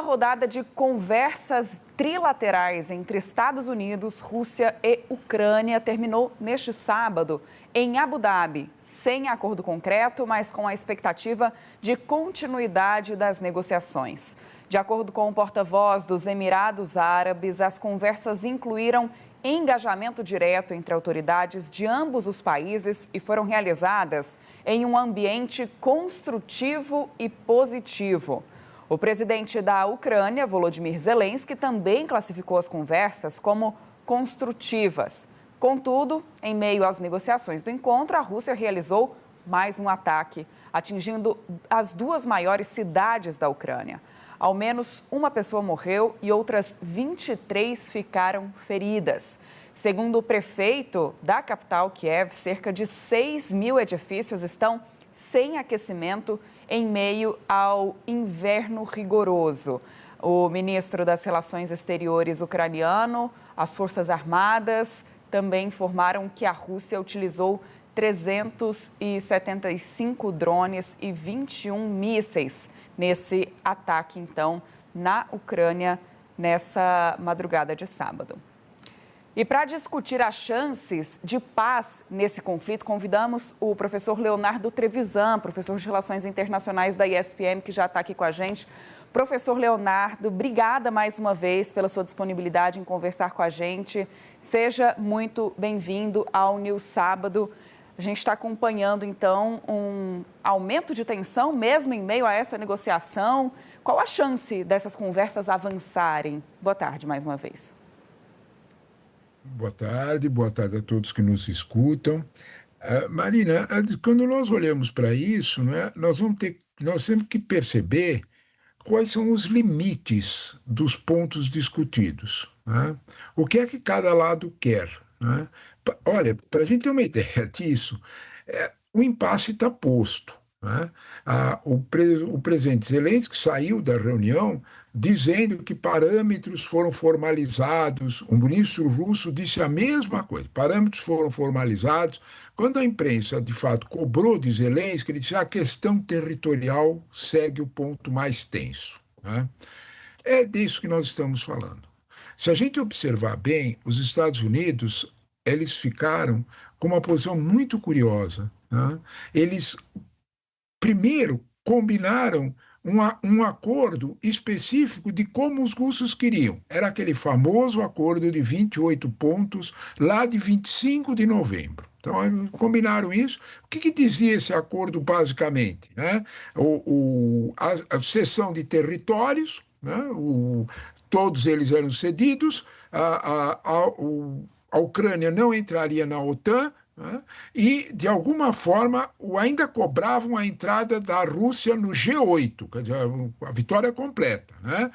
rodada de conversas trilaterais entre Estados Unidos, Rússia e Ucrânia terminou neste sábado em Abu Dhabi, sem acordo concreto, mas com a expectativa de continuidade das negociações. De acordo com o porta-voz dos Emirados Árabes, as conversas incluíram engajamento direto entre autoridades de ambos os países e foram realizadas em um ambiente construtivo e positivo. O presidente da Ucrânia, Volodymyr Zelensky, também classificou as conversas como construtivas. Contudo, em meio às negociações do encontro, a Rússia realizou mais um ataque, atingindo as duas maiores cidades da Ucrânia. Ao menos uma pessoa morreu e outras 23 ficaram feridas. Segundo o prefeito da capital, Kiev, cerca de 6 mil edifícios estão sem aquecimento em meio ao inverno rigoroso. O ministro das Relações Exteriores ucraniano, as Forças Armadas, também informaram que a Rússia utilizou 375 drones e 21 mísseis nesse ataque, então, na Ucrânia, nessa madrugada de sábado. E para discutir as chances de paz nesse conflito, convidamos o professor Leonardo Trevisan, professor de Relações Internacionais da ESPM, que já está aqui com a gente. Professor Leonardo, obrigada mais uma vez pela sua disponibilidade em conversar com a gente. Seja muito bem-vindo ao News Sábado. A gente está acompanhando, então, um aumento de tensão, mesmo em meio a essa negociação. Qual a chance dessas conversas avançarem? Boa tarde, mais uma vez. Boa tarde a todos que nos escutam. Marina, quando nós olhamos para isso, né, nós temos que perceber quais são os limites dos pontos discutidos, né? O que é que cada lado quer, né? Olha, para a gente ter uma ideia disso, o impasse está posto, né? O presidente Zelensky saiu da reunião dizendo que parâmetros foram formalizados. O ministro russo disse a mesma coisa, parâmetros foram formalizados. Quando a imprensa, de fato, cobrou de Zelensky, ele disse que a questão territorial segue o ponto mais tenso, né? É disso que nós estamos falando. Se a gente observar bem, os Estados Unidos, eles ficaram com uma posição muito curiosa, né? Eles, primeiro, combinaram um acordo específico de como os russos queriam. Era aquele famoso acordo de 28 pontos, lá de 25 de novembro. Então, combinaram isso. O que dizia esse acordo, basicamente, né? A cessão de territórios, né? Todos eles eram cedidos, a Ucrânia não entraria na OTAN, né? E, de alguma forma, ainda cobravam a entrada da Rússia no G8, quer dizer, a vitória completa, né?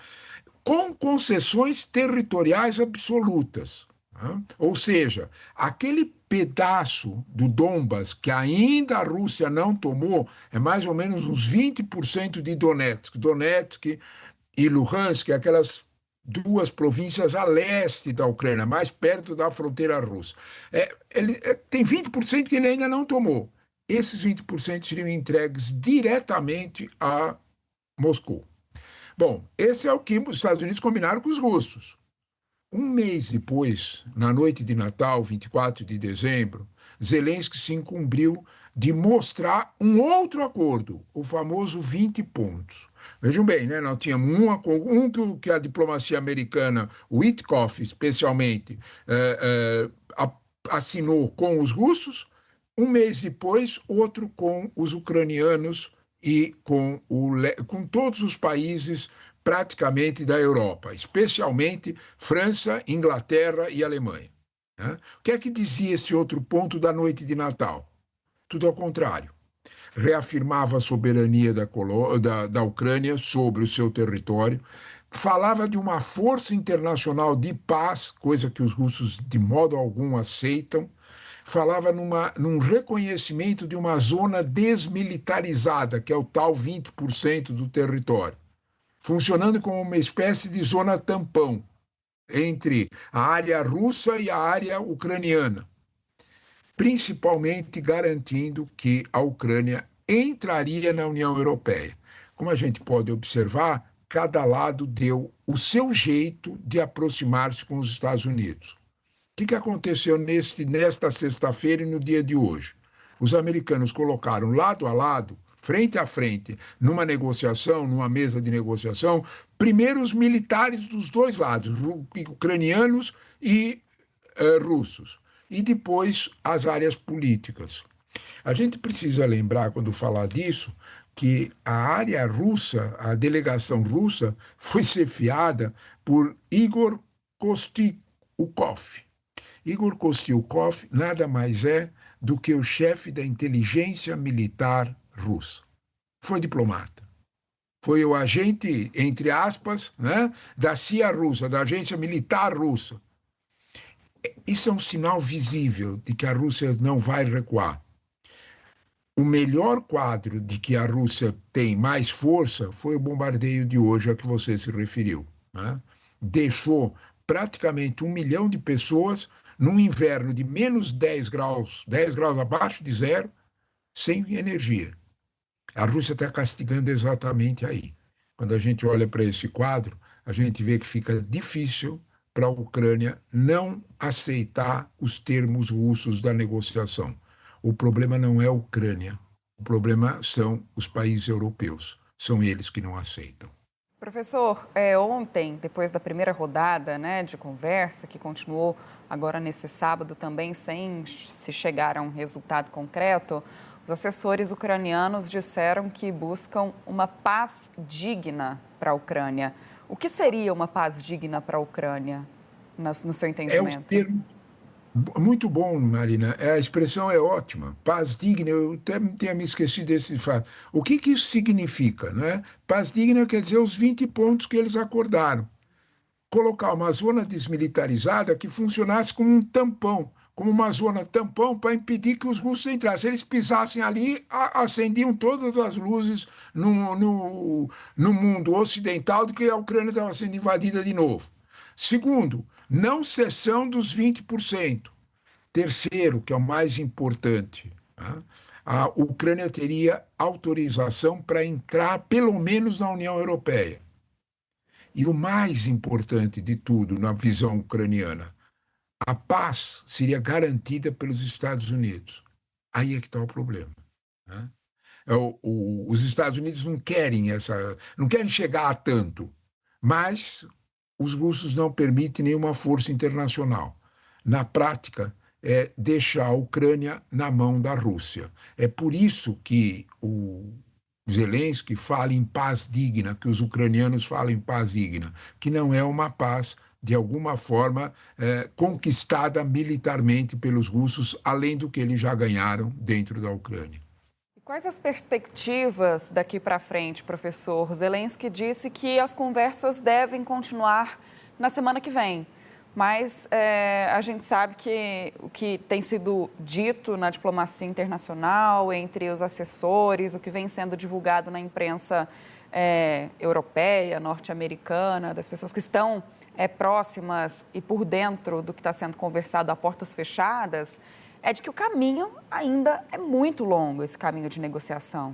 Com concessões territoriais absolutas, né? Ou seja, aquele pedaço do Donbas que ainda a Rússia não tomou, é mais ou menos uns 20% de Donetsk e Luhansk, aquelas duas províncias a leste da Ucrânia, mais perto da fronteira russa. Tem 20% que ele ainda não tomou. Esses 20% seriam entregues diretamente a Moscou. Bom, esse é o que os Estados Unidos combinaram com os russos. Um mês depois, na noite de Natal, 24 de dezembro, Zelensky se incumbiu de mostrar um outro acordo, o famoso 20 pontos. Vejam bem, né? Nós tínhamos que a diplomacia americana, o Witkoff especialmente, assinou com os russos. Um mês depois, outro com os ucranianos e com todos os países praticamente da Europa, especialmente França, Inglaterra e Alemanha, né? O que é que dizia esse outro ponto da noite de Natal? Tudo ao contrário. Reafirmava a soberania da Ucrânia sobre o seu território, falava de uma força internacional de paz, coisa que os russos de modo algum aceitam, falava num reconhecimento de uma zona desmilitarizada, que é o tal 20% do território, funcionando como uma espécie de zona tampão entre a área russa e a área ucraniana, principalmente garantindo que a Ucrânia entraria na União Europeia. Como a gente pode observar, cada lado deu o seu jeito de aproximar-se com os Estados Unidos. O que aconteceu nesta sexta-feira e no dia de hoje? Os americanos colocaram lado a lado, frente a frente, numa negociação, numa mesa de negociação, primeiro os militares dos dois lados, ucranianos e russos, e depois as áreas políticas. A gente precisa lembrar, quando falar disso, que a área russa, a delegação russa, foi chefiada por Igor Kostyukov. Igor Kostyukov nada mais é do que o chefe da inteligência militar russa. Foi diplomata. Foi o agente, entre aspas, né, da CIA russa, da agência militar russa. Isso é um sinal visível de que a Rússia não vai recuar. O melhor quadro de que a Rússia tem mais força foi o bombardeio de hoje a que você se referiu, né? Deixou praticamente 1 milhão de pessoas num inverno de menos 10 graus abaixo de zero, sem energia. A Rússia está castigando exatamente aí. Quando a gente olha para esse quadro, a gente vê que fica difícil para a Ucrânia não aceitar os termos russos da negociação. O problema não é a Ucrânia, o problema são os países europeus. São eles que não aceitam. Professor, ontem, depois da primeira rodada, né, de conversa, que continuou agora nesse sábado também sem se chegar a um resultado concreto, os assessores ucranianos disseram que buscam uma paz digna para a Ucrânia. O que seria uma paz digna para a Ucrânia, no seu entendimento? Muito bom, Marina. A expressão é ótima. Paz digna, eu até tinha me esquecido desse fato. O que isso significa, né? Paz digna quer dizer os 20 pontos que eles acordaram. Colocar uma zona desmilitarizada que funcionasse como um tampão, como uma zona tampão para impedir que os russos entrassem. Se eles pisassem ali, acendiam todas as luzes no mundo ocidental de que a Ucrânia estava sendo invadida de novo. Segundo, não cessão dos 20%. Terceiro, que é o mais importante, tá? A Ucrânia teria autorização para entrar, pelo menos, na União Europeia. E o mais importante de tudo, na visão ucraniana, a paz seria garantida pelos Estados Unidos. Aí é que está o problema, né? Os Estados Unidos não querem chegar a tanto, mas os russos não permitem nenhuma força internacional. Na prática, é deixar a Ucrânia na mão da Rússia. É por isso que o Zelensky fala em paz digna, que os ucranianos falam em paz digna, que não é uma paz, de alguma forma, conquistada militarmente pelos russos, além do que eles já ganharam dentro da Ucrânia. Quais as perspectivas daqui para frente, professor? Zelensky disse que as conversas devem continuar na semana que vem, mas a gente sabe que o que tem sido dito na diplomacia internacional, entre os assessores, o que vem sendo divulgado na imprensa europeia, norte-americana, das pessoas que estão próximas e por dentro do que está sendo conversado a portas fechadas, é de que o caminho ainda é muito longo, esse caminho de negociação.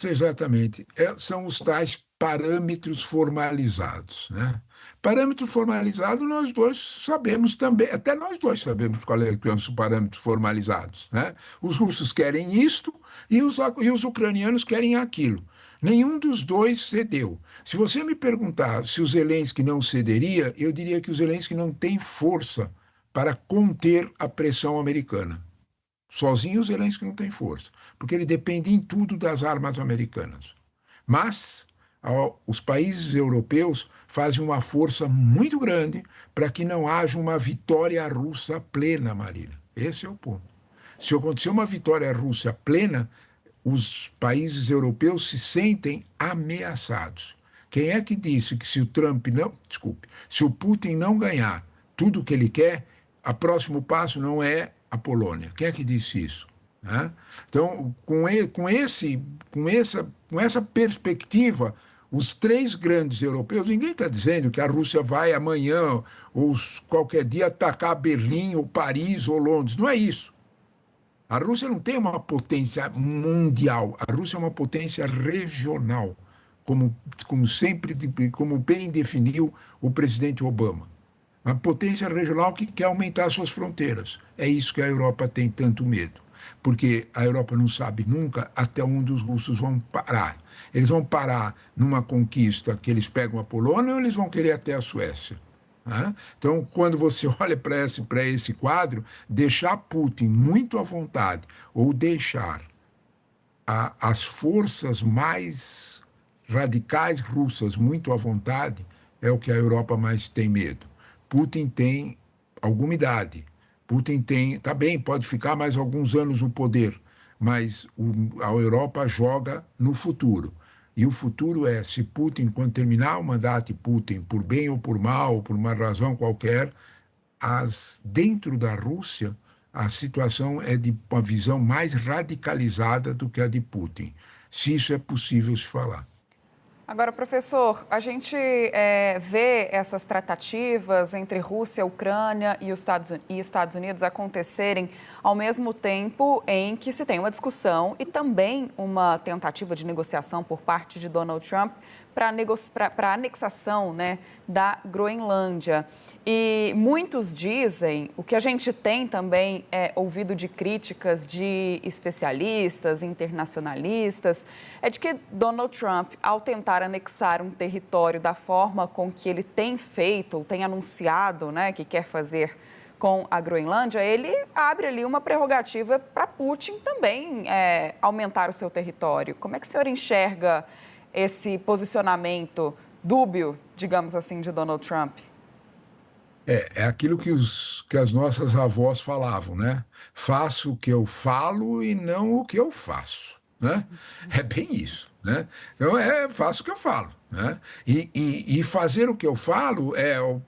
Exatamente. São os tais parâmetros formalizados, né? Parâmetro formalizado, nós dois sabemos também, até nós dois sabemos qual é os parâmetros formalizados, né? Os russos querem isto e os ucranianos querem aquilo. Nenhum dos dois cedeu. Se você me perguntar se o Zelensky não cederia, eu diria que o Zelensky não tem força para conter a pressão americana. Sozinho o Zelensky não tem força, porque ele depende em tudo das armas americanas. Mas os países europeus fazem uma força muito grande para que não haja uma vitória russa plena, Marina. Esse é o ponto. Se acontecer uma vitória russa plena, os países europeus se sentem ameaçados. Quem é que disse que se se o Putin não ganhar tudo o que ele quer, o próximo passo não é a Polônia? Quem é que disse isso? Né? Então, com essa perspectiva, os três grandes europeus, ninguém está dizendo que a Rússia vai amanhã ou qualquer dia atacar Berlim ou Paris ou Londres. Não é isso. A Rússia não tem uma potência mundial, a Rússia é uma potência regional, como bem definiu o presidente Obama. Uma potência regional que quer aumentar suas fronteiras. É isso que a Europa tem tanto medo, porque a Europa não sabe nunca até onde os russos vão parar. Eles vão parar numa conquista que eles pegam a Polônia ou eles vão querer até a Suécia? Né? Então, quando você olha para esse quadro, deixar Putin muito à vontade ou deixar as forças mais radicais russas muito à vontade é o que a Europa mais tem medo. Putin tem alguma idade. Putin tem, tá bem, pode ficar mais alguns anos no poder, mas a Europa joga no futuro. E o futuro é, se Putin, quando terminar o mandato de Putin, por bem ou por mal, ou por uma razão qualquer, dentro da Rússia, a situação é de uma visão mais radicalizada do que a de Putin. Se isso é possível se falar. Agora, professor, a gente vê essas tratativas entre Rússia, Ucrânia e os Estados Unidos acontecerem ao mesmo tempo em que se tem uma discussão e também uma tentativa de negociação por parte de Donald Trump para a anexação, né, da Groenlândia. E muitos dizem, o que a gente tem também ouvido de críticas de especialistas, internacionalistas, é de que Donald Trump, ao tentar anexar um território da forma com que ele tem feito, ou tem anunciado, né, que quer fazer com a Groenlândia, ele abre ali uma prerrogativa para Putin também aumentar o seu território. Como é que o senhor enxerga esse posicionamento dúbio, digamos assim, de Donald Trump? É aquilo que as nossas avós falavam, né? Faço o que eu falo e não o que eu faço, né? É bem isso, né? Então, faço o que eu falo, né? E fazer o que eu falo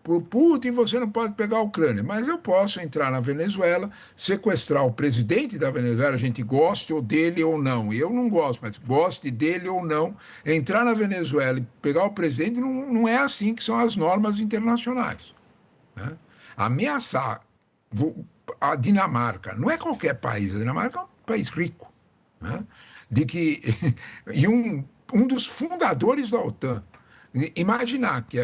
por Putin você não pode pegar a Ucrânia, mas eu posso entrar na Venezuela, sequestrar o presidente da Venezuela, a gente goste ou dele ou não. Eu não gosto, mas goste dele ou não, entrar na Venezuela e pegar o presidente não é assim que são as normas internacionais. Né? Ameaçar a Dinamarca, não é qualquer país, a Dinamarca é um país rico, né? De que, e um dos fundadores da OTAN, imaginar que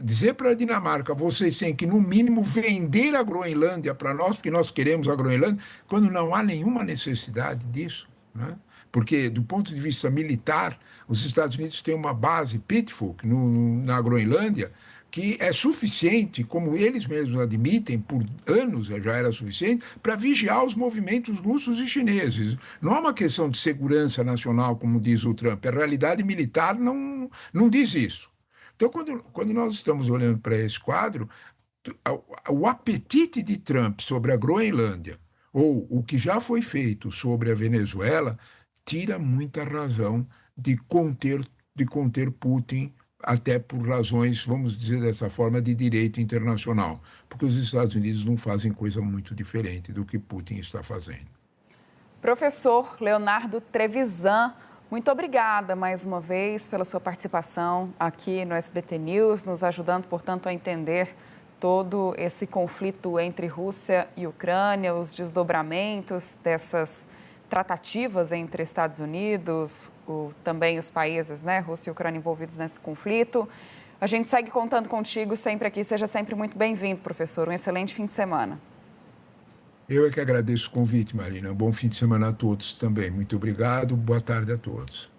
dizer para a Dinamarca, vocês têm que, no mínimo, vender a Groenlândia para nós, porque nós queremos a Groenlândia, quando não há nenhuma necessidade disso. Né? Porque, do ponto de vista militar, os Estados Unidos têm uma base, Pittsburgh, na Groenlândia, que é suficiente, como eles mesmos admitem, por anos já era suficiente, para vigiar os movimentos russos e chineses. Não é uma questão de segurança nacional, como diz o Trump. A realidade militar não diz isso. Então, quando nós estamos olhando para esse quadro, o apetite de Trump sobre a Groenlândia, ou o que já foi feito sobre a Venezuela, tira muita razão de conter Putin, até por razões, vamos dizer dessa forma, de direito internacional, porque os Estados Unidos não fazem coisa muito diferente do que Putin está fazendo. Professor Leonardo Trevisan, muito obrigada mais uma vez pela sua participação aqui no SBT News, nos ajudando, portanto, a entender todo esse conflito entre Rússia e Ucrânia, os desdobramentos dessas tratativas entre Estados Unidos, também os países, né, Rússia e Ucrânia envolvidos nesse conflito. A gente segue contando contigo sempre aqui. Seja sempre muito bem-vindo, professor. Um excelente fim de semana. Eu é que agradeço o convite, Marina. Um bom fim de semana a todos também. Muito obrigado. Boa tarde a todos.